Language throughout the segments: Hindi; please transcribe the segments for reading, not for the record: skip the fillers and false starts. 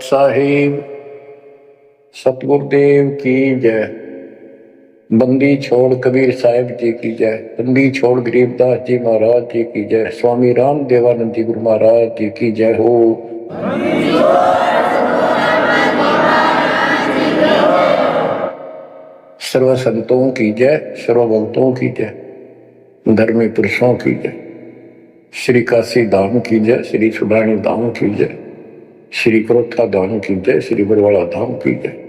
साहिब सतगुरुदेव की जय। बंदी छोड़ कबीर साहिब जी की जय। बंदी छोड़ गरीबदास जी महाराज जी की जय। स्वामी राम देवानंद जी गुरु महाराज जी की जय हो। सर्व संतों की जय, सर्व भक्तों की जय, धर्मी पुरुषों की जय। श्री काशी धाम की जय, श्री सुडानी धाम की जय, श्री क्रोथा धाम की जय, श्री बरवाड़ा धाम की जय।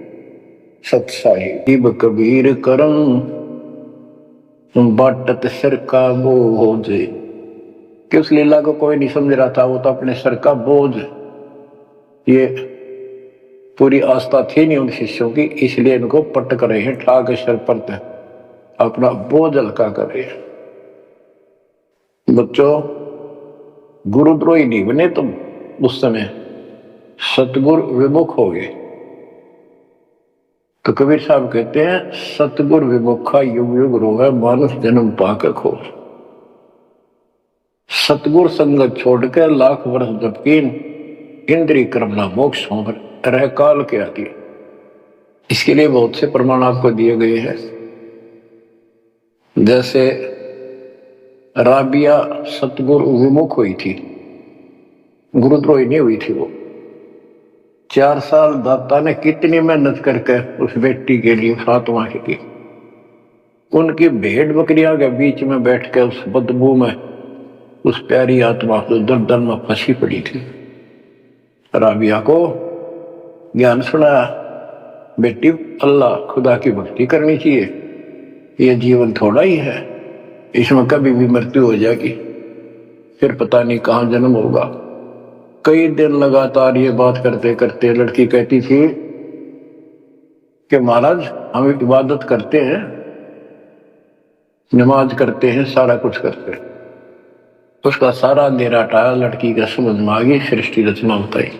सत साहिब कबीर करम बाटत सिर का बोझ। कि उस लीला को कोई नहीं समझ रहा था, वो तो अपने सर का बोझ, ये पूरी आस्था थी नहीं उन शिष्यों की, इसलिए इनको पट कर रहे हैं, ठाक सर पर अपना बोझ हल्का कर रहे हैं। बच्चों, गुरुद्रोही नहीं बने तुम, उस समय सतगुरु विमुख हो गए। तो कबीर साहब कहते हैं सतगुरु विमुखा युग युग रोवे, मानुष जन्म पाकर खो। सतगुरु संगत छोड़कर लाख वर्ष जबकीन, इंद्रिय कर्मला मोक्ष होकर रह काल के आती। इसके लिए बहुत से प्रमाण आपको दिए गए हैं। जैसे राबिया सतगुरु विमुख हुई थी, गुरुद्रोही नहीं हुई थी। वो 4 साल दाता ने कितनी मेहनत करके उस बेटी के लिए फातिमा की। उनकी भेड़ बकरियां के बीच में बैठ के उस बदबू में उस प्यारी आत्मा को दर्दन में फंसी पड़ी थी। राबिया को ज्ञान सुनाया, बेटी अल्लाह खुदा की भक्ति करनी चाहिए, ये जीवन थोड़ा ही है, इसमें कभी भी मृत्यु हो जाएगी, फिर पता नहीं कहां जन्म होगा। कई दिन लगातार ये बात करते करते लड़की कहती थी कि महाराज हम इबादत करते हैं, नमाज करते हैं, सारा कुछ करते हैं। उसका सारा अंधेरा हटाया, लड़की का समझ में आ गई, सृष्टि रचना बताई।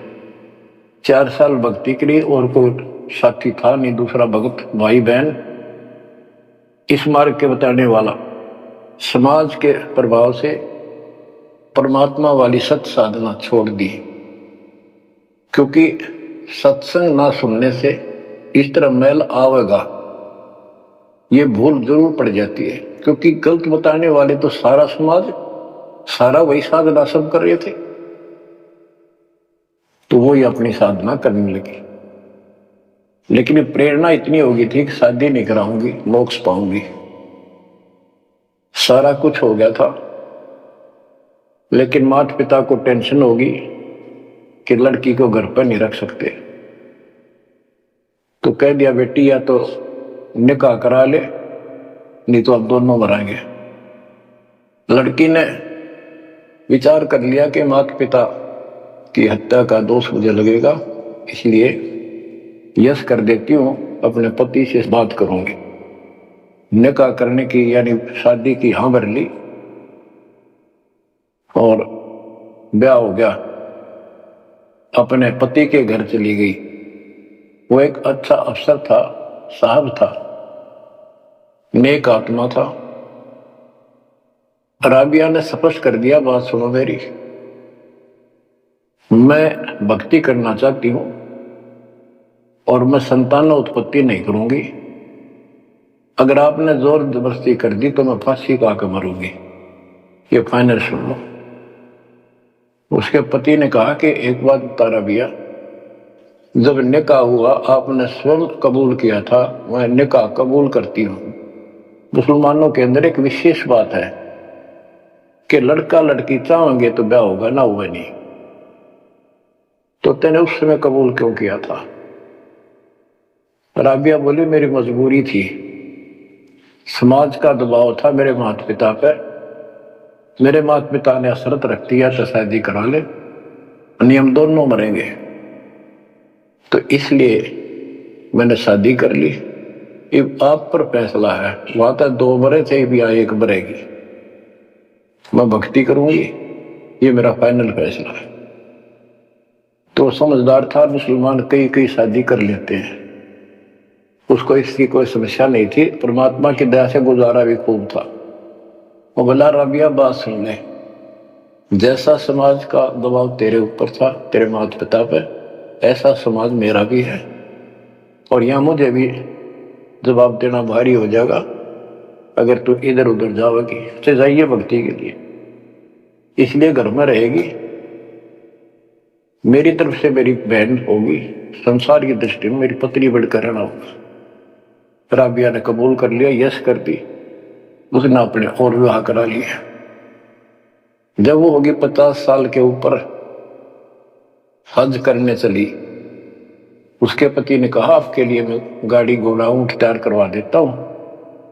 4 साल भक्ति करी और कोई साथी था नहीं, दूसरा भक्त भाई बहन इस मार्ग के बताने वाला। समाज के प्रभाव से परमात्मा वाली सत साधना छोड़ दी, क्योंकि सत्संग ना सुनने से इस तरह मैल आवेगा, ये भूल जरूर पड़ जाती है। क्योंकि गलत बताने वाले तो सारा समाज, सारा वही साधना सब कर रहे थे, तो वो ही अपनी साधना करने लगी। लेकिन प्रेरणा इतनी होगी थी कि शादी नहीं कराऊंगी, मोक्ष पाऊंगी, सारा कुछ हो गया था। लेकिन माता पिता को टेंशन होगी कि लड़की को घर पर नहीं रख सकते, तो कह दिया बेटी या तो निकाह करा ले, नहीं तो अब दोनों मरेंगे। लड़की ने विचार कर लिया कि माता पिता की हत्या का दोष मुझे लगेगा, इसलिए यस कर देती हूं, अपने पति से बात करूंगी। निकाह करने की यानी शादी की हाँ भर ली और ब्याह हो गया। अपने पति के घर चली गई। वो एक अच्छा अफसर था, साहब था, नेक आत्मा था। राबिया ने स्पष्ट कर दिया, बात सुनो मेरी, मैं भक्ति करना चाहती हूं और मैं संतान उत्पत्ति नहीं करूंगी। अगर आपने जोर जबरदस्ती कर दी तो मैं फांसी का आकर मरूंगी, ये फाइनल सुन लो। उसके पति ने कहा कि एक बात बता राबिया, जब निकाह हुआ आपने स्वयं कबूल किया था, मैं निकाह कबूल करती हूं। मुसलमानों के अंदर एक विशेष बात है कि लड़का लड़की चाहेंगे तो ब्याह होगा, ना हुआ नहीं। तो तेने उस समय कबूल क्यों किया था? राबिया बोली मेरी मजबूरी थी, समाज का दबाव था मेरे माता पिता पर। मेरे माता पिता ने शर्त रख दिया तो शादी करा ले, नियम दोनों मरेंगे, तो इसलिए मैंने शादी कर ली। अब आप पर फैसला है, वहां तक 2 मरे थे, भी यहाँ 1 मरेगी। मैं भक्ति करूंगी, ये मेरा फाइनल फैसला है। तो समझदार था मुसलमान, कई शादी कर लेते हैं, उसको इसकी कोई समस्या नहीं थी। परमात्मा की दया से गुजारा भी खूब था। वो बोला राबिया बात सुन ले, जैसा समाज का दबाव तेरे ऊपर था, तेरे माता पिता पे, ऐसा समाज मेरा भी है और यहाँ मुझे भी जवाब देना भारी हो जाएगा अगर तू इधर उधर जाओगी। तो जाइए भक्ति के लिए, इसलिए घर में रहेगी। मेरी तरफ से मेरी बहन होगी, संसार की दृष्टि में मेरी पत्नी बढ़कर रहना होगा। राबिया ने कबूल कर लिया, यस कर दी। उसने अपने और विवाह करा लिया। जब वो होगी 50 साल के ऊपर, हज करने चली। उसके पति ने कहा आपके लिए मैं गाड़ी घोड़ा ऊंट तैयार करवा देता हूं,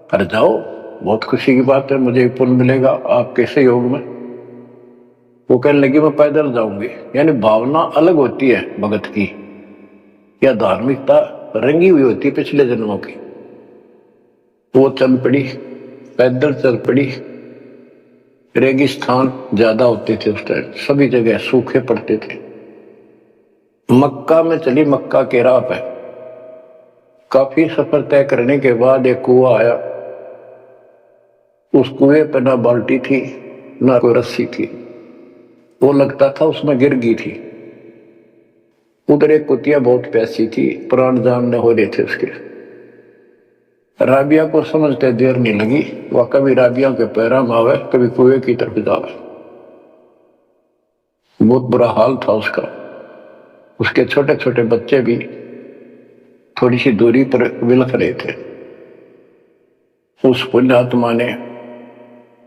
अरे जाओ, बहुत खुशी की बात है, मुझे पुण्य मिलेगा आपके सहयोग में। वो कहने लगी मैं पैदल जाऊंगी। यानी भावना अलग होती है भगत की, या धार्मिकता रंगी हुई होती है पिछले जन्मों की। वो चल पड़ी, पैदल चल पड़ी। रेगिस्तान ज्यादा होते थे उस टाइम, सभी जगह सूखे पड़ते थे। मक्का में चली, मक्का के राह पे काफी सफर तय करने के बाद एक कुआं आया। उस कुएं पे ना बाल्टी थी ना कोई रस्सी थी, वो लगता था उसमें गिर गई थी। उधर एक कुतिया बहुत प्यासी थी, प्राण जानने हो रहे थे उसके। राबिया को समझते देर नहीं लगी, वह कभी राबिया के पैरा में आवे, कभी कुएं की तरफ जावे। बहुत बुरा हाल था उसका। उसके छोटे छोटे बच्चे भी थोड़ी सी दूरी पर विलख रहे थे। उस पुण्यात्मा ने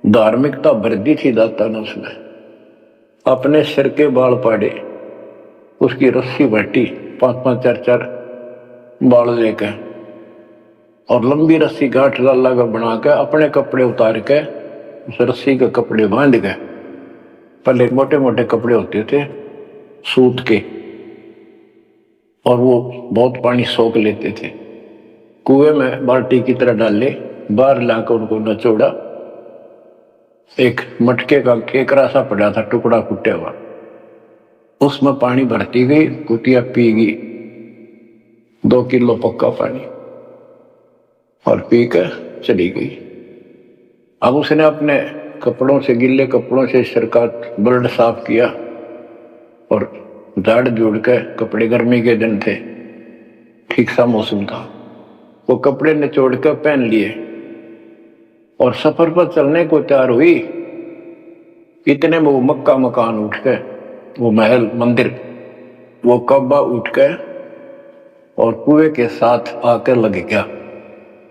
धार्मिकता भर दी थी दाता ने। उसने अपने सिर के बाल पाड़े, उसकी रस्सी बांटी 5-5 4-4 बाल लेकर, और लंबी रस्सी गांठ लाला का बनाकर अपने कपड़े उतार के उस रस्सी के कपड़े बांध गए। पहले मोटे मोटे कपड़े होते थे सूत के, और वो बहुत पानी सोख लेते थे। कुएं में बाल्टी की तरह डाले, बाहर लाकर उनको नचोड़ा। एक मटके का केकरा सा पड़ा था, टुकड़ा फुटा हुआ, उसमें पानी भरती गई। कुतिया पी गई 2 किलो पक्का पानी, और पी कर चली गई। अब उसने अपने कपड़ों से, गिल्ले कपड़ों से सिर का ब्लड साफ किया और झाड़ जोड़ के कपड़े, गर्मी के दिन थे, ठीक सा मौसम था, वो कपड़े निचोड़ कर पहन लिए और सफर पर चलने को तैयार हुई। इतने में वो मक्का मकान उठ के, वो महल मंदिर, वो कब्बा उठ के और कुएं के साथ आकर लग गया,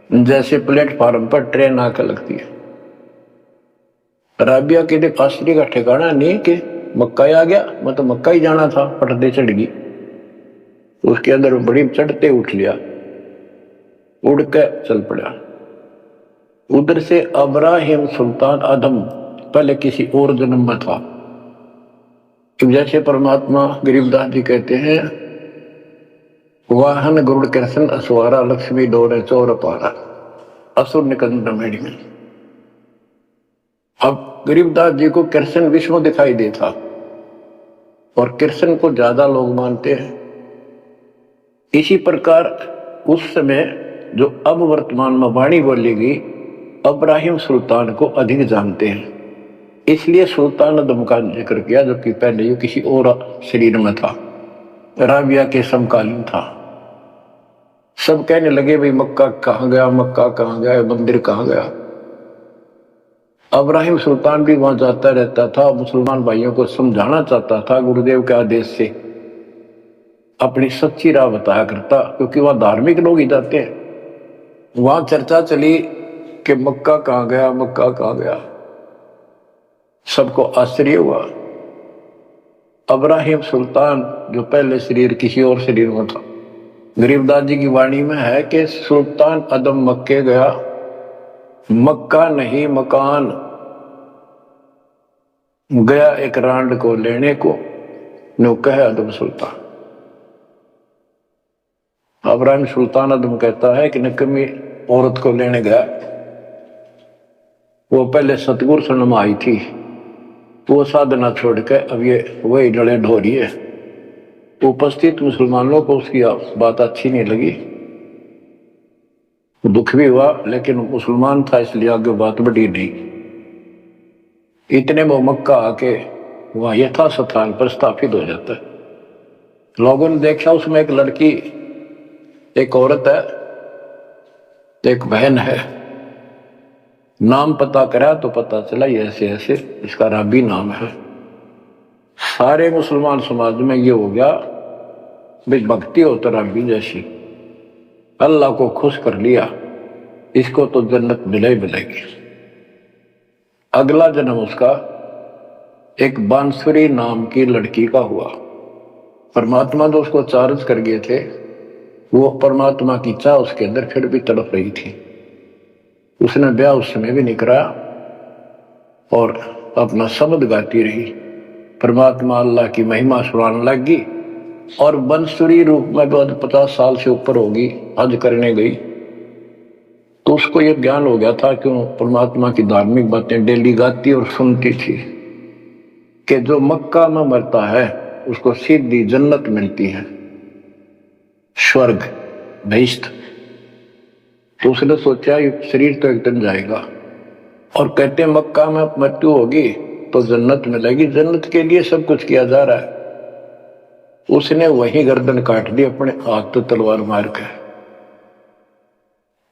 जैसे प्लेटफार्म पर ट्रेन आकर लगती है। राबिया के लिए आश्चर्य का ठिकाना नहीं कि मक्का ही आ गया, मैं तो मक्का ही जाना था, पटदे चढ़ गई। उसके अंदर बड़ी चढ़ते उठ लिया, उड़ के चल पड़ा। उधर से अब्राहिम सुल्तान आदम पहले किसी और जन्म में था। जैसे परमात्मा गरीबदास जी कहते हैं, वाहन गरुड़ कृष्ण असवारा, लक्ष्मी डोरे चौर पारा, असुर निकंदन मेड़ी में। अब गरीबदास जी को कृष्ण विष्णु दिखाई देता, और कृष्ण को ज्यादा लोग मानते हैं। इसी प्रकार उस समय जो अब वर्तमान में वाणी बोली गई, अब्राहिम सुल्तान को अधिक जानते हैं, इसलिए सुल्तान आदम का जिक्र किया, जबकि पहले ये किसी और शरीर में था, राबिया के समकालीन था। सब कहने लगे भाई मक्का कहाँ गया, मक्का कहाँ गया, मंदिर कहाँ गया। अब्राहिम सुल्तान भी वहां जाता रहता था, मुसलमान भाइयों को समझाना चाहता था, गुरुदेव के आदेश से अपनी सच्ची राह बताया करता, क्योंकि वहां धार्मिक लोग ही जाते हैं। वहां चर्चा चली कि मक्का कहाँ गया, मक्का कहाँ गया। सबको आश्चर्य हुआ। अब्राहिम सुल्तान जो पहले शरीर किसी और शरीर में था, गरीबदास जी की वाणी में है कि सुल्तान आदम मक्के गया, मक्का नहीं मकान गया, एक रांड को लेने को नो कहे आदम सुल्तान। अब्राहिम सुल्तान आदम कहता है कि नकमी औरत को लेने गया। वो पहले सतगुरु सन्म आई थी, वो साधना छोड़ के अब ये वही डले ढोरी है। उपस्थित मुसलमानों को उसकी बात अच्छी नहीं लगी, दुख भी हुआ, लेकिन मुसलमान था इसलिए आगे बात बढ़ी नहीं। इतने में मक्का आके वहां यथा स्थान पर स्थापित हो जाता है। लोगों ने देखा उसमें एक लड़की, एक औरत है, एक बहन है। नाम पता करा तो पता चला ये ऐसे ऐसे इसका राबी नाम है। सारे मुसलमान समाज में ये हो गया भाई भक्ति हो तो राबी जैसी, अल्लाह को खुश कर लिया, इसको तो जन्नत मिले ही मिलेगी। अगला जन्म उसका एक बांसुरी नाम की लड़की का हुआ। परमात्मा जो उसको चार्ज कर गए थे, वो परमात्मा की चाह उसके अंदर फिर भी तड़प रही थी। उसने ब्याह उस समय भी नहीं कराया और अपना शब्द गाती रही, परमात्मा अल्लाह की महिमा सुनाने लगी। और बंसुरी रूप में बाद 50 साल से ऊपर होगी, हज करने गई तो उसको यह ज्ञान हो गया था कि परमात्मा की धार्मिक बातें डेली गाती और सुनती थी कि जो मक्का में मरता है उसको सीधी जन्नत मिलती है, स्वर्ग बहिष्ठ। तो उसने सोचा ये शरीर तो एक दिन जाएगा, और कहते हैं मक्का में मृत्यु होगी तो जन्नत मिलेगी, जन्नत के लिए सब कुछ किया जा रहा है। उसने वही गर्दन काट दी अपने हाथ तो तलवार मार के।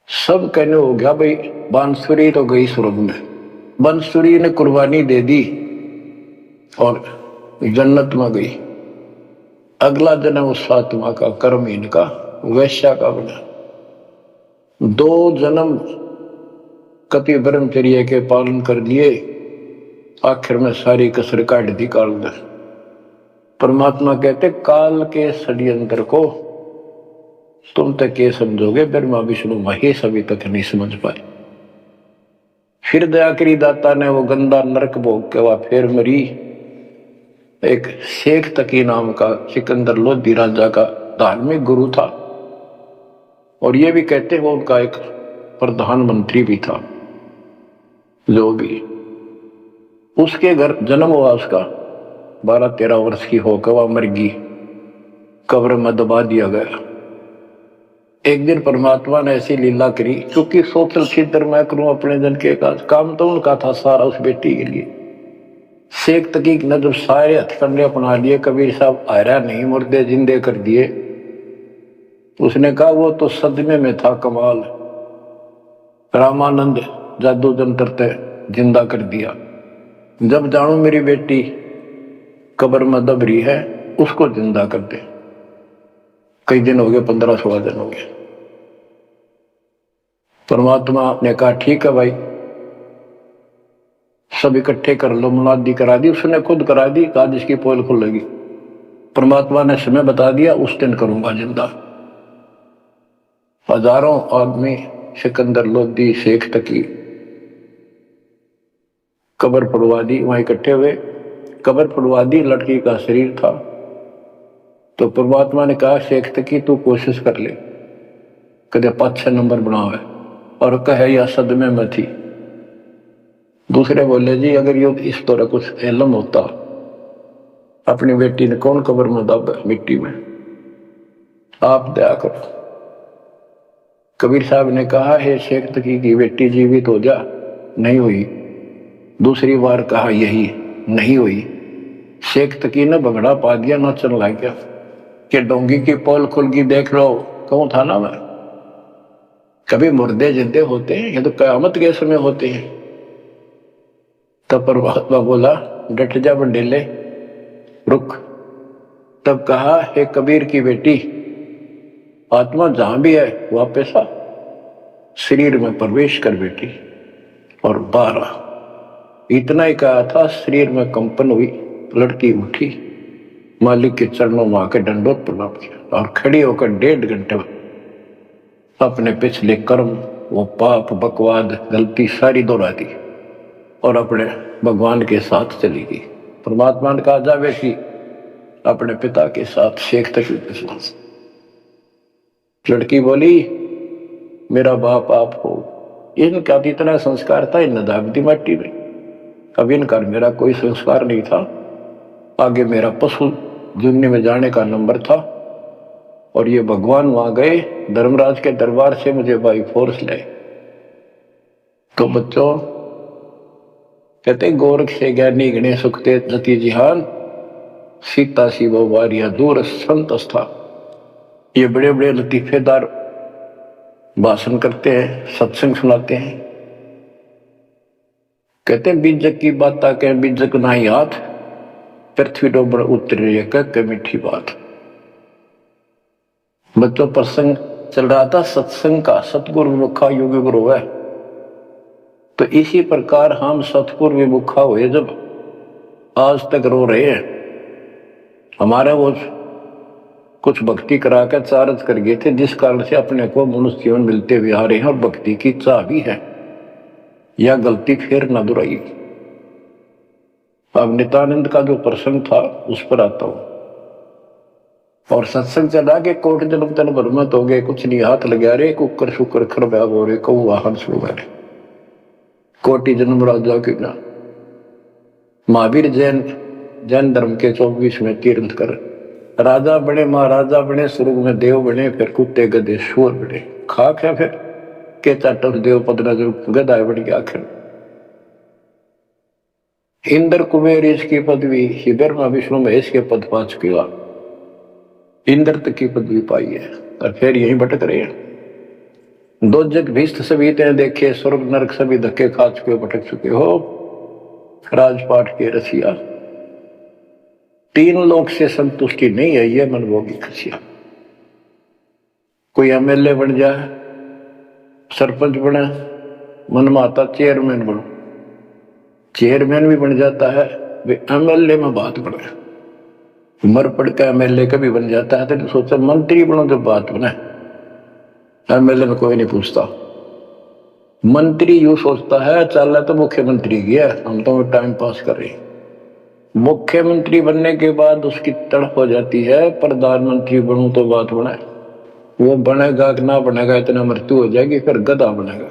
सब कहने हो गया भाई बांसुरी तो गई स्वर्ग में, बांसुरी ने कुर्बानी दे दी और जन्नत में गई। अगला जन्म उस फातिमा का कर्महीन का वैश्या का बना। 2 जन्म कति ब्रह्मचर्य के पालन कर लिए, आखिर में सारी कसर काट दी काल ने। परमात्मा कहते काल के षड्यंत्र को तुम तक ये समझोगे, ब्रह्मा विष्णु महेश अभी तक नहीं समझ पाए। फिर दया करी दाता ने वो गंदा नरक भोग के वह फिर मरी। एक शेख तकी नाम का सिकंदर लोधी राजा का धार्मिक गुरु था, और ये भी कहते वो उनका एक प्रधानमंत्री भी था। जो भी उसके घर जन्म हुआ, उसका 12-13 वर्ष की होकर वह मर गई, कब्र में दबा दिया गया। एक दिन परमात्मा ने ऐसी लीला करी, क्योंकि सोचल छिद्र मैं करूं अपने जन के काम तो उनका था सारा उस बेटी के लिए। शेख तकीक ने जब सारे हथकंडे अपना लिए, कबीर साहब आयरा नहीं, मुर्दे जिंदे कर दिए। उसने कहा वो तो सदमे में था कमाल, रामानंद जादू जंत्र ते जिंदा कर दिया। जब जानू मेरी बेटी कब्र में दब रही है उसको जिंदा कर दे। कई दिन हो गए, 15-16 दिन हो गए। परमात्मा ने कहा ठीक है भाई, सब इकट्ठे कर लो, मुनादी करा दी, उसने खुद करा दी, कहा जिसकी पोल खुलेगी। परमात्मा ने समय बता दिया, उस दिन करूंगा जिंदा। हजारों आदमी सिकंदर लोधी शेख तकी कब्र फुड़वा दी, वहां इकट्ठे हुए, कब्र फुड़वा दी, लड़की का शरीर था। तो परमात्मा ने कहा शेख तकी तू कोशिश कर ले, कदे 5-6 नंबर बनावे, और कहे या सदमे में थी। दूसरे बोले जी अगर ये इस तरह कुछ इल्म होता, अपनी बेटी ने कौन कब्र में दब मिट्टी में, आप दया करो। कबीर साहब ने कहा हे शेख तकी की बेटी जीवित हो जा, नहीं हुई। दूसरी बार कहा यही, नहीं हुई। शेख तकी ने भगड़ा पा दिया, नाचन लग गया कि डोंगी की पोल खुल गई, देख लो कहूं था ना मैं। कभी मुर्दे जिंदे होते हैं, ये तो कयामत के समय होते हैं। तब परमात्मा बोला डट जा बंडेले, रुक। तब कहा हे कबीर की बेटी, आत्मा जहां भी है वापस आ, शरीर में प्रवेश कर बेटी, और 12 इतना ही कहा था, शरीर में कंपन हुई, लड़की उठी, मालिक के चरणों में आकर दंडोत प्रणाम किया, और खड़ी होकर 1.5 घंटे अपने पिछले कर्म, वो पाप बकवाद गलती सारी दोहरा दी, और अपने भगवान के साथ चली गई। परमात्मा ने कहा जा बेटी अपने पिता के साथ, शेख तक के साथ। लड़की बोली मेरा बाप आप हो। इनका इतना संस्कार था, इन दाग दी मट्टी में। अब इनका मेरा कोई संस्कार नहीं था, आगे मेरा पशु जुन्नी में जाने का नंबर था, और ये भगवान वहां गए, धर्मराज के दरबार से मुझे बाई फोर्स लाए। तो बच्चों कहते गोरख से ज्ञानी गणे सुखते जति जिहान, सीता सी वो वारिया दूर संत था। ये बड़े बड़े लतीफेदार भाषण करते हैं, सत्संग सुनाते हैं। कहते हैं बीजक की बात के बीजक ना याद, पृथ्वी डोबर उतरे के मीठी बात। बच्चों प्रसंग चल रहा था सत्संग का, सतगुरु विमुखा युग गुरु है। तो इसी प्रकार हम सतगुरु विमुखा हुए जब आज तक रो रहे हैं। हमारे वो कुछ भक्ति करा कर चार्ज कर गए थे, जिस कारण से अपने को मनुष्य जीवन मिलते हुए आ रहे हैं और भक्ति की चाह भी है। यह गलती फिर न दोहराई। अब नित्यानंद का जो प्रसंग था उस पर आता हूं। और सत्संग चला के कोट जन्म तन भरमत हो गए, कुछ नहीं हाथ लगा रे, कुकर शुकर खरब्याग हो रहे, कहू वाहन सुगा रहे, कोटि जन्म राजा की ना। महावीर जैन धर्म के 24वें तीर्थंकर राजा बने, महाराजा बने, स्वर्ग में देव बने, फिर कुत्ते गधे शोर बने। खाक है फिर के चाटव देव पदना जो गधा बन गया। आखिर इंद्र कुबेर इसकी पदवी, ब्रह्मा विष्णु महेश के पद पा चुके, इंद्र तक की पदवी पाई है और फिर यही भटक रहे हैं। दो जग भीष्ट सभी तेने देखे, स्वर्ग नरक सभी धक्के खा चुके हो, भटक चुके हो। राजपाट के रसिया, तीन लोक से संतुष्टि नहीं है, ये मनभोगी खसिया। कोई एमएलए बन जाए, सरपंच बने, मन में आता चेयरमैन बनो, चेयरमैन भी बन जाता है, वे एमएलए में बात बने। मर पड़ का एमएलए कभी बन जाता है तो सोचा मंत्री बनो जब बात बने। एमएलए में कोई नहीं पूछता। मंत्री यूं सोचता है चल तो मुख्यमंत्री गया, हम तो टाइम पास कर रहे। मुख्यमंत्री बनने के बाद उसकी तड़प हो जाती है प्रधानमंत्री बनूं तो बात बने। वो बनेगा कि ना बनेगा, इतना मृत्यु हो जाएगी, फिर गधा बनेगा।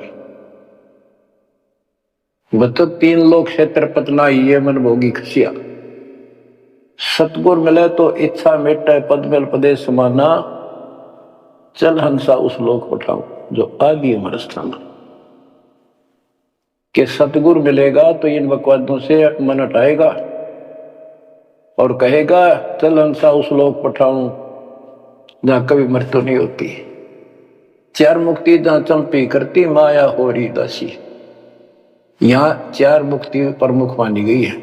बच्चों तीन लोग से तरपत ना, ये मनभोगी खसिया। सतगुर मिले तो इच्छा मेटा, पद मेल पदेश समाना, चल हंसा उस लोक उठाओ जो आदि अमर स्थाना। कि सतगुर मिलेगा तो इन बकवादों से मन हटाएगा और कहेगा चल हंसा उस लोक पठाऊं जहां कभी मृत्यु नहीं होती। चार मुक्ति जहां चंपी करती, माया हो रही दासी। यहां चार मुक्ति प्रमुख मानी गई है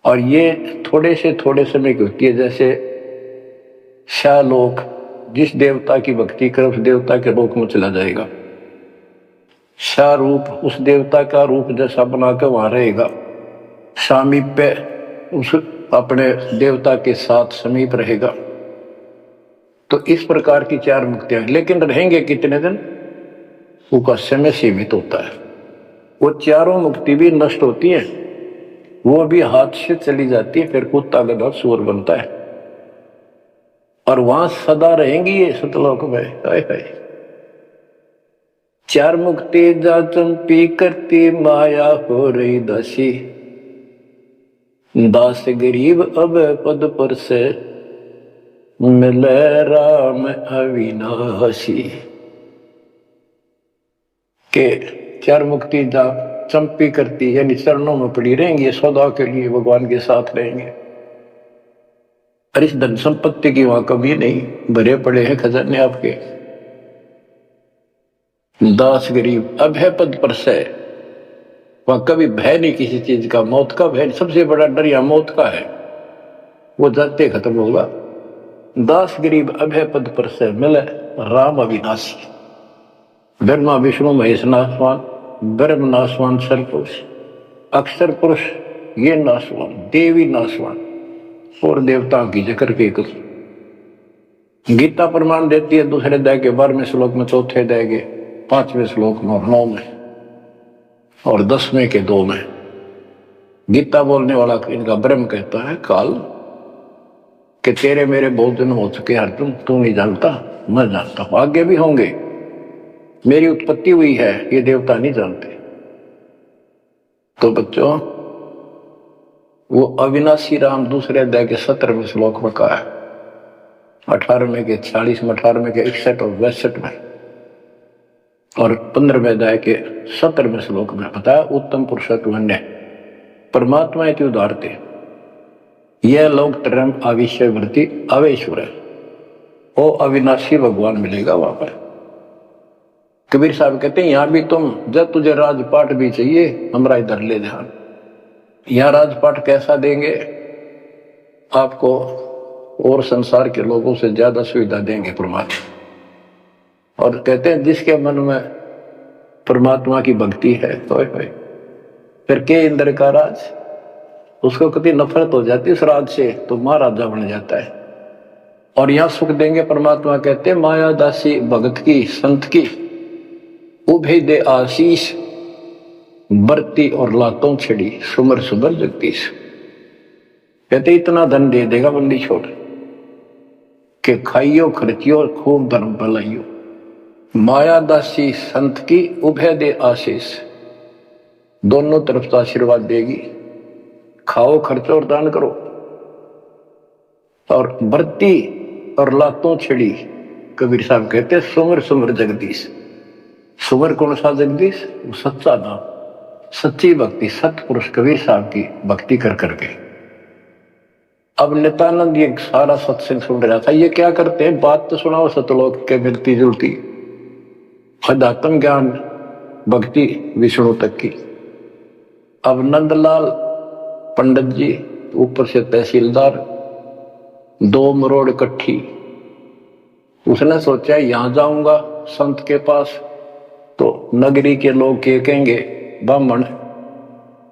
और ये थोड़े से थोड़े समय की होती है। जैसे शाह लोक, जिस देवता की भक्ति कर उस देवता के लोक में चला जाएगा। शाह रूप उस देवता का रूप जैसा बनाकर वहां रहेगा, सामीप्य उस अपने देवता के साथ समीप रहेगा। तो इस प्रकार की चार मुक्तियां, लेकिन रहेंगे कितने दिन, उसका समय सीमित होता है। वो चारों मुक्ति भी नष्ट होती है, वो भी हाथ से चली जाती है, फिर कुत्ता गधा सूअर बनता है और वहां सदा रहेंगी ये सतलोक में। हाय हाय। चार मुक्ति जा चंपी करती, माया हो रही दासी, दास गरीब अब पद पर से, मिले राम अविनाशी। के चार मुक्ति जा चंपी करती, यानी चरणों में पड़ी रहेंगे, सदा के लिए भगवान के साथ रहेंगे। और इस धन संपत्ति की वहां कमी नहीं, भरे पड़े हैं खजाने आपके। दास गरीब अब है पद पर से, वहां कभी भय नहीं किसी चीज का, मौत का भय। सबसे बड़ा डर यहां मौत का है, वो जाते खत्म होगा। दास गरीब अब है पद पर से, मिले राम अविनाशी। ब्रह्मा विष्णु महेश नासवान, ब्रह्म नासवान, सरपुरुष अक्षर पुरुष ये नासवान, देवी नासवान और देवताओं की जिक्र के कुछ। गीता प्रमाण देती है दूसरे अध्याय के 12वें श्लोक में, चौथे अध्याय के 5वें श्लोक में और 9 में और 10वें के 2 में। गीता बोलने वाला इनका ब्रह्म कहता है काल कि तेरे मेरे बहुत जन्म हो चुके हैं अर्जुन, तू नहीं जानता, मैं जानता हूं, आगे भी होंगे। मेरी उत्पत्ति हुई है, ये देवता नहीं जानते। तो बच्चों वो अविनाशी राम दूसरे अध्याय के 17वें श्लोक में कहा है, 18वें के 40 में, 18वें के 61 और 62 में और 15वें अध्याय के 17वें श्लोक में बताया। उत्तम पुरुषत्व अन्य परमात्मा इति उदारते, यह लोग term अविश्ववर्ती अवेश्वर है, वो अविनाशी भगवान मिलेगा वहां पर। कबीर साहब कहते हैं यहां भी तुम, जब तुझे राजपाट भी चाहिए हमारा इधर ले ध्यान। यहां राजपाट कैसा देंगे आपको, और संसार के लोगों से ज्यादा सुविधा देंगे परमात्मा। और कहते हैं जिसके मन में परमात्मा की भक्ति है तो फिर के इंद्र का राज, उसको कभी नफरत हो जाती है उस राज से तो महाराजा बन जाता है। और यहां सुख देंगे परमात्मा, कहते हैं माया दासी भगत की संत की उभे दे आशीष, बरती और लातों छिड़ी सुमर सुमर जगदीश। कहते इतना धन दे देगा बंदी छोड़ के खाइयो खर्चियो खूब धर्म भलाइयो। माया दासी संत की उभय दे आशीष, दोनों तरफ से आशीर्वाद देगी। खाओ खर्चो और दान करो। और बरती और लातों छिड़ी, कबीर साहब कहते सुमर सुमर जगदीश। सुमर कौन सा जगदीश, वो सच्चा नाम, सच्ची भक्ति, सतपुरुष कबीर साहब की भक्ति कर करके। अब नित्यानंद ये सारा सत्संग सुन रहा था, ये क्या करते हैं, बात तो सुनाओ सतलोक के मिलती जुलती, अध्यात्म ज्ञान भक्ति विष्णु तक की। अब नंदलाल पंडित जी ऊपर से तहसीलदार, 2 मरोड़ इकट्ठी। उसने सोचा यहां जाऊंगा संत के पास तो नगरी के लोग क्या कहेंगे, ब्राह्मण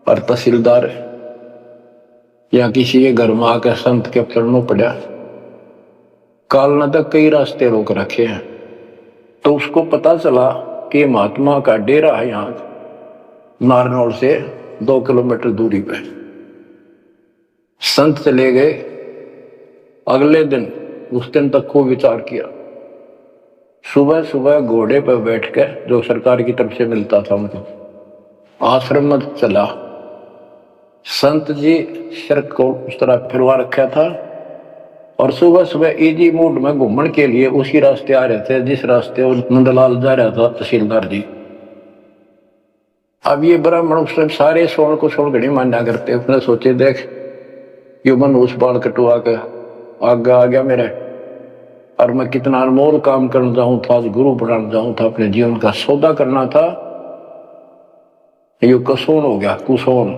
और तहसीलदार या किसी के घर में आकर संत के चरणों पड़ा। काल न तक कई रास्ते रोक रखे हैं, तो उसको पता चला कि महात्मा का डेरा है यहां नारनौल से 2 किलोमीटर दूरी पे। संत चले गए। अगले दिन, उस दिन तक खूब विचार किया। सुबह सुबह घोड़े पर बैठकर, जो सरकार की तरफ से मिलता था उनको, आश्रम में चला। संत जी शर्त को उस तरह फिरवा रखा था और सुबह सुबह इजी मूड में घूमने के लिए उसी रास्ते आ रहे थे जिस रास्ते वो नंदलाल जा रहा था तहसीलदार जी। अब ये ब्राह्मण उस टाइम सारे सोन को सोन घड़ी मान्या करते। उसने सोचे देख यो मन उस बाल कटवा के आगे आ गया मेरे, और मैं कितना अनमोल काम करना चाहूं था, आज गुरु बनाना चाहूं था, अपने जीवन का सौदा करना था, यो कसोन हो गया, कुसोन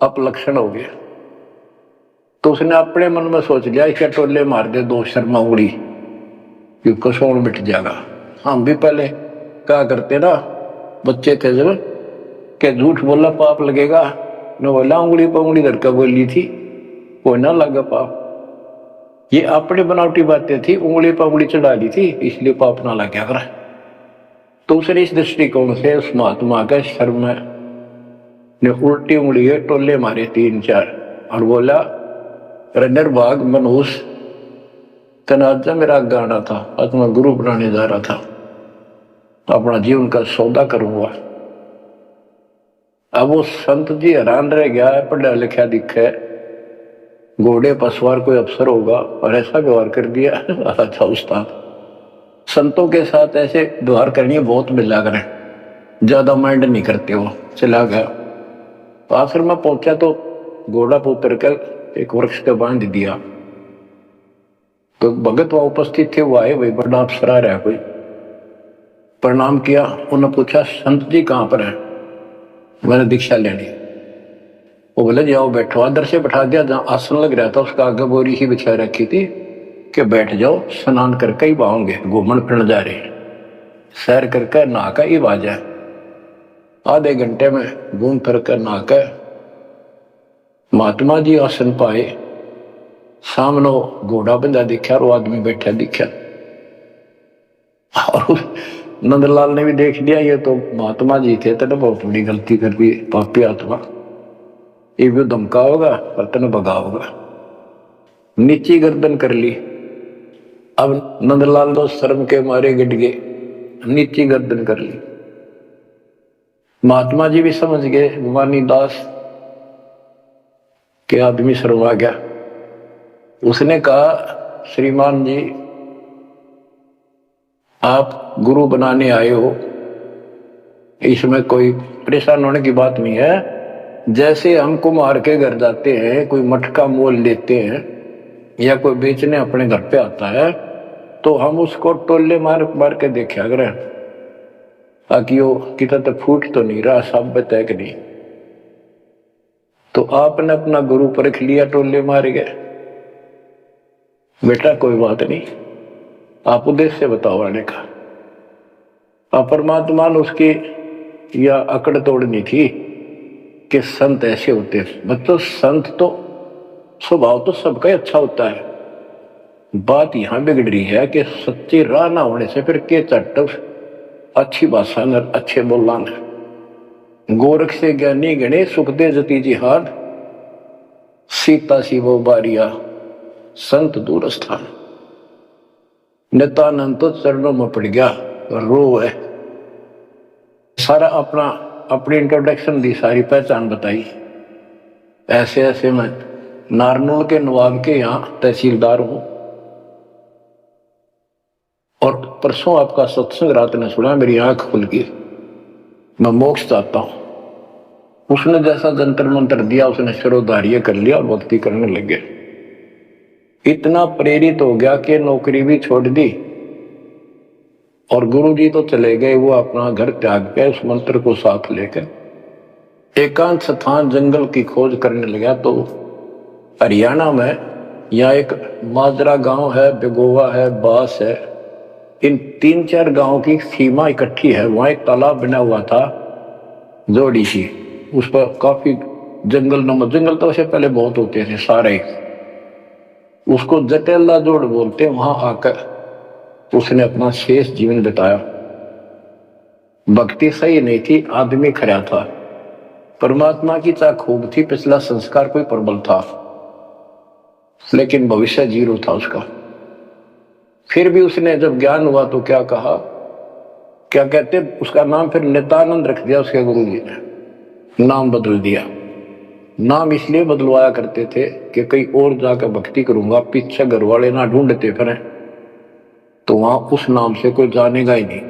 अपलक्षण हो गया। तो उसने अपने मन में सोच लिया इसके टोले मार दे 2 शर्मा उड़ी, यो कसोन मिट जाएगा। हम भी पहले क्या करते ना, बच्चे थे जब, के झूठ बोला पाप लगेगा, न बोला उंगली पर उंगली धरकर बोली थी कोई ना लगा पाप। ये अपने बनावटी बातें थी, उंगली पर उंगली चढ़ा ली थी इसलिए पाप ना लग गया कर। तो उसने इस दृष्टिकोण से उस महात्मा का शर्म ने उल्टी उंगली है टोले मारे 3-4 और बोला निर्भाग मनहूस तनाजा मेरा गाना था, आज मैं गुरु बनाने जा रहा था, अपना जीवन का सौदा करूंगा। अब वो संत जी हैरान रह गया है, पढ़ा लिखा दिखे, घोड़े पर सवार कोई अफसर होगा और ऐसा व्यवहार कर दिया। अच्छा उस्ताद, संतों के साथ ऐसे व्यवहार करनी बहुत मिला करें, ज्यादा माइंड नहीं करते। वो चला गया। आश्रम में पहुंचा तो घोड़ा पर उतर कर एक वृक्ष पे बांध दिया। तो भगत वहां उपस्थित थे, वो आए, वही बड़ा अफसर आ रहा है कोई, प्रणाम किया। उन्होंने पूछा संत जी कहां पर है, मैंने दीक्षा लेनी। वो बोले जाओ बैठो, अंदर से बैठा दिया। जहां आसन लग रहा था उसका आगे बोरी ही बिछा रखी थी कि बैठ जाओ, स्नान करके ही बाहोंगे, घूमन फिरन जा रहे, सैर करके नहा कर ही आ जाए। आधे घंटे में घूम फिर कर नहा कर महात्मा जी आसन पाए। सामने घोड़ा बंधा दिखा और वो आदमी बैठा दिखा। और नंदलाल ने भी देख लिया ये तो महात्मा जी थे, तेने बहुत बड़ी गलती कर दी, पापी आत्मा, ये भी धमका होगा और तेने भगा होगा। नीची गर्दन कर ली। अब नंदलाल तो शर्म के मारे गिट गए, नीची गर्दन कर ली। महात्मा जी भी समझ गए गुमानी दास के आदमी शर्मा गया। उसने कहा श्रीमान जी आप गुरु बनाने आए हो, इसमें कोई परेशान होने की बात नहीं है, जैसे हम कुम्हार के घर जाते हैं, कोई मटका मोल लेते हैं या कोई बेचने अपने घर पे आता है, तो हम उसको टोले मार मार के देखा करें ताकि वो कितना तो फूट तो नहीं रहा, साबित है कि नहीं। तो आपने अपना गुरु परख लिया, टोले मार गए, बेटा कोई बात नहीं, आप उद्देश्य बताओ आने का। परमात्मा ने उसकी या अकड़ तोड़नी थी कि संत ऐसे होते हैं। बच्चों संत तो स्वभाव तो सबका ही अच्छा होता है, बात यहां बिगड़ रही है कि सच्ची राह ना होने से फिर के चट अच्छी भाषा न अच्छे बोलना न। गोरख से ज्ञानी गणे सुख दे जती जिहाद, सीता सी वो बारिया संत दूर स्थान। नित्यानंद तो चरणों में पड़ गया, रो है। सारा अपनी इंट्रोडक्शन दी, सारी पहचान बताई। ऐसे ऐसे मैं नारनौल के नवाब के यहाँ तहसीलदार हूं, और परसों आपका सत्संग रात ने सुना, मेरी आंख खुल गई, मैं मोक्ष चाहता हूं। उसने जैसा जंतर मंत्र दिया, उसने शिरोधार्य कर लिया और भक्ति करने लगे। इतना प्रेरित हो गया कि नौकरी भी छोड़ दी, और गुरुजी तो चले गए, वो अपना घर त्याग के उस मंत्र को साथ लेकर एकांत स्थान जंगल की खोज करने लगा। तो हरियाणा में यहाँ एक माजरा गांव है, बेगोवा है, बास है, इन 3-4 गांवों की सीमा इकट्ठी है। वहां एक तालाब बना हुआ था जोड़ी सी, उस पर काफी जंगल तो उससे पहले बहुत होते थे सारे, उसको जटेला जोड़ बोलते। वहां आकर उसने अपना शेष जीवन बिताया। भक्ति सही नहीं थी, आदमी खरा था, परमात्मा की चाह खूब थी, पिछला संस्कार कोई प्रबल था, लेकिन भविष्य जीरो था उसका। फिर भी उसने जब ज्ञान हुआ तो क्या कहा, क्या कहते, उसका नाम फिर नित्यानंद रख दिया उसके गुरु जी ने, नाम बदल दिया। नाम इसलिए बदलवाया करते थे कि कहीं और जाकर भक्ति करूंगा, पीछे घर वाले ना ढूंढते फिर, तो वहां उस नाम से कोई जानेगा ही नहीं।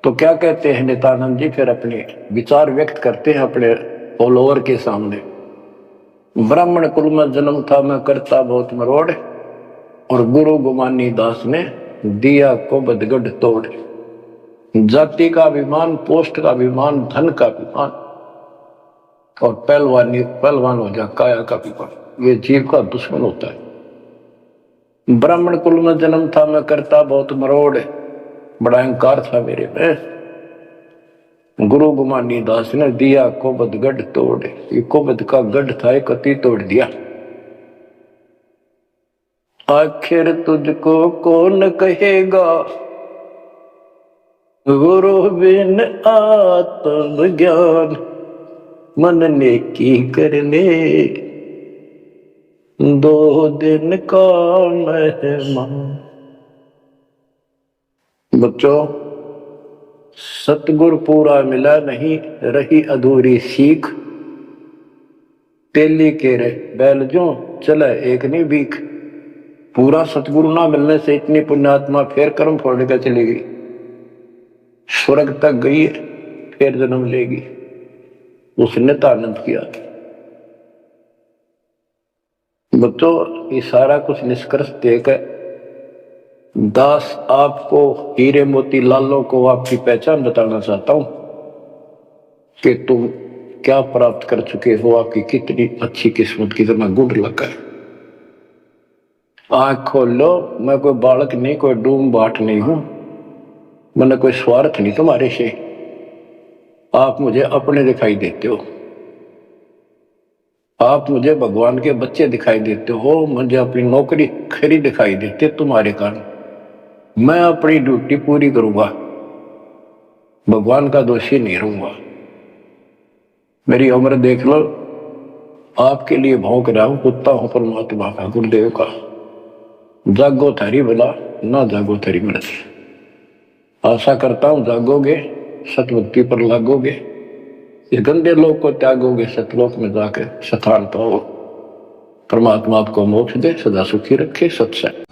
तो क्या कहते हैं नित्यानंद जी, फिर अपने विचार व्यक्त करते हैं अपने फॉलोअर के सामने। ब्राह्मण कुल में जन्म था, मैं करता बहुत मरोड़, और गुरु गुमानी दास ने दिया को बदगढ़ तोड़। जाति का अभिमान, पोस्ट का अभिमान, धन का अभिमान, और पहलवान हो जा काया का अभिमान, ये जीव का दुश्मन होता है। ब्राह्मण कुल में जन्म था, मैं करता बहुत मरोड़, बड़ा अहंकार था मेरे में। गुरु गुमानी दास ने दिया कोबद गढ़ तोड़, ये कोबद का गढ़ था, एक कति तोड़ दिया। आखिर तुझको कौन कहेगा गुरु बिन आत्म ज्ञान, मन ने की करने 2 दिन का मेहमान। बच्चों, सतगुर पूरा मिला नहीं, रही अधूरी सीख, तेली के रे बैल जो चला एक नहीं भीख। पूरा सतगुरु ना मिलने से इतनी पुण्यात्मा फिर कर्म फोड़ कर चली गई, स्वर्ग तक गई, फिर जन्म लेगी। उसने तानंद किया। बच्चों, ये सारा कुछ निष्कर्ष देकर दास आपको, हीरे मोती लालों को आपकी पहचान बताना चाहता हूं कि तुम क्या प्राप्त कर चुके हो, आपकी कितनी अच्छी किस्मत, कितना गुड लगा है। आंख खोल लो, मैं कोई बालक नहीं, कोई डूम बाट नहीं हूं, मैंने कोई स्वार्थ नहीं तुम्हारे से। आप मुझे अपने दिखाई देते हो, आप मुझे भगवान के बच्चे दिखाई देते हो, मुझे अपनी नौकरी खरी दिखाई देते तुम्हारे कारण। मैं अपनी ड्यूटी पूरी करूंगा, भगवान का दोषी नहीं रहूंगा। मेरी उम्र देख लो, आपके लिए भौंक रहा हूं, कुत्ता हूं परमात्मा का, गुरुदेव का। जागो थारी भला, ना जागो थारी मर्जी। आशा करता हूं जागोगे, सतभक्ति पर लागोगे, इस गंदे लोक को त्यागोगे, सतलोक में जाकर स्थान पाओ। परमात्मा आपको मोक्ष दे, सदा सुखी रखे। सत्संग।